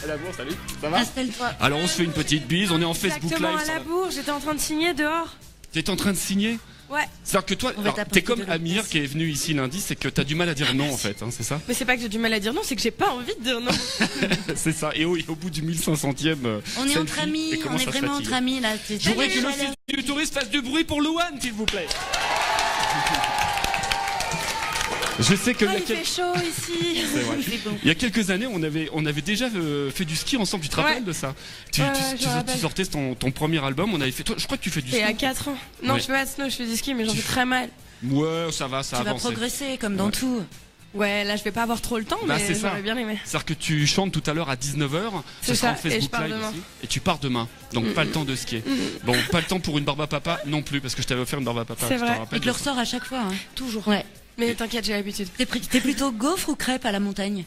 À la bourre, salut. Ça va? Installe-toi. Alors on se fait une petite bise, on est en Facebook Exactement, Live. à la bourre, j'étais en train de signer dehors. T'es en train de signer? Ouais. C'est-à-dire que toi, On va alors, t'apporter t'es comme de la Amir place. qui est venu ici lundi, c'est que t'as du mal à dire non en fait, hein, c'est ça? Mais c'est pas que j'ai du mal à dire non, c'est que j'ai pas envie de dire non. C'est ça, et au bout du 1500e On est selfie, entre amis, et on commence est à se vraiment fatiguer. entre amis là. Je voudrais que l'office du touriste fasse du bruit pour Louane, s'il vous plaît. Je sais que Ah, il fait chaud ici. c'est vrai. Il y a quelques années, on avait déjà fait du ski ensemble. Tu te rappelles Ouais. de ça? Ouais, je me rappelle. Tu sortais ton premier album. On avait fait. Toi, je crois que tu fais du Et ski. à 4 ans. Non, Ouais. je fais pas de snow, je fais du ski, mais j'en fais très mal. Ouais, ça va, ça Tu vas avance. progresser comme dans Ouais. tout. Ouais, là, je vais pas avoir trop le temps, Bah, mais c'est ça. j'aurais bien aimé. C'est-à-dire que tu chantes tout à l'heure à 19h. C'est sera ça, en Facebook et je pars Live demain. aussi. Et tu pars demain. Donc pas le temps de skier. Bon, pas le temps pour une barbe à papa non plus, parce que je t'avais offert une barbe à papa. C'est je te vrai. rappelle Et que le de ça. ressort à chaque fois. Hein. Toujours. Ouais. Mais t'inquiète, j'ai l'habitude. T'es plutôt gaufre ou crêpe à la montagne?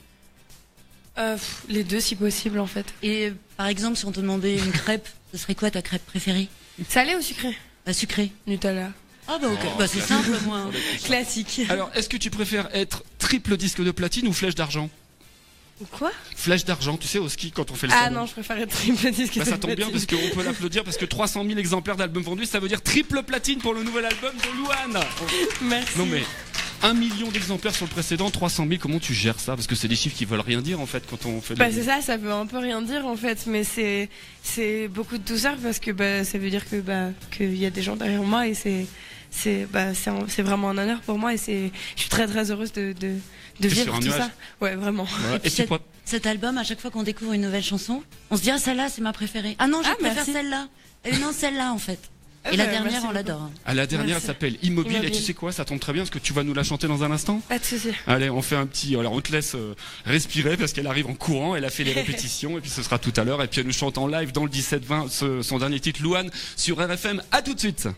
Les deux, si possible, en fait. Et par exemple, si on te demandait une crêpe, ce serait quoi ta crêpe préférée? Salé ou sucré? Bah sucrée. Nutella. Ah bah ok. Oh, Bah c'est simple moi. Classique. Alors, est-ce que tu préfères être triple disque de platine ou flèche d'argent? Ou quoi? Flèche d'argent, tu sais, au ski quand on fait le Ah salon. non, je préfère être triple disque. Bah, de ça tombe bien platine. parce qu'on peut l'applaudir parce que 300 000 exemplaires d'albums vendus, ça veut dire triple platine pour le nouvel album de Louane. Merci. Non mais 1 million d'exemplaires sur le précédent, 300 000, comment tu gères ça? Parce que c'est des chiffres qui veulent rien dire en fait quand on fait Bah c'est ça, ça veut un peu rien dire en fait, mais c'est beaucoup de douceur parce que bah ça veut dire que bah qu'il y a des gens derrière moi et c'est vraiment un honneur pour moi et je suis très très heureuse de sur vivre un tout nuage. ça. Ouais, vraiment. Voilà. Et puis Et tu crois- cet album, à chaque fois qu'on découvre une nouvelle chanson, on se dit ah celle-là c'est ma préférée. Ah non, je Ah, préfère merci. celle-là. Et non celle-là en fait. Ah Et la bah, dernière merci on l'adore. beaucoup. À la dernière, elle Merci. s'appelle Immobile. Et tu Immobile. sais quoi, ça tombe très bien parce que tu vas nous la chanter dans un instant. Pas de souci. Allez, on fait un petit. Alors, on te laisse respirer parce qu'elle arrive en courant. Elle a fait les répétitions et puis ce sera tout à l'heure. Et puis elle nous chante en live dans le 17-20 son dernier titre, Louane, sur RFM. À tout de suite.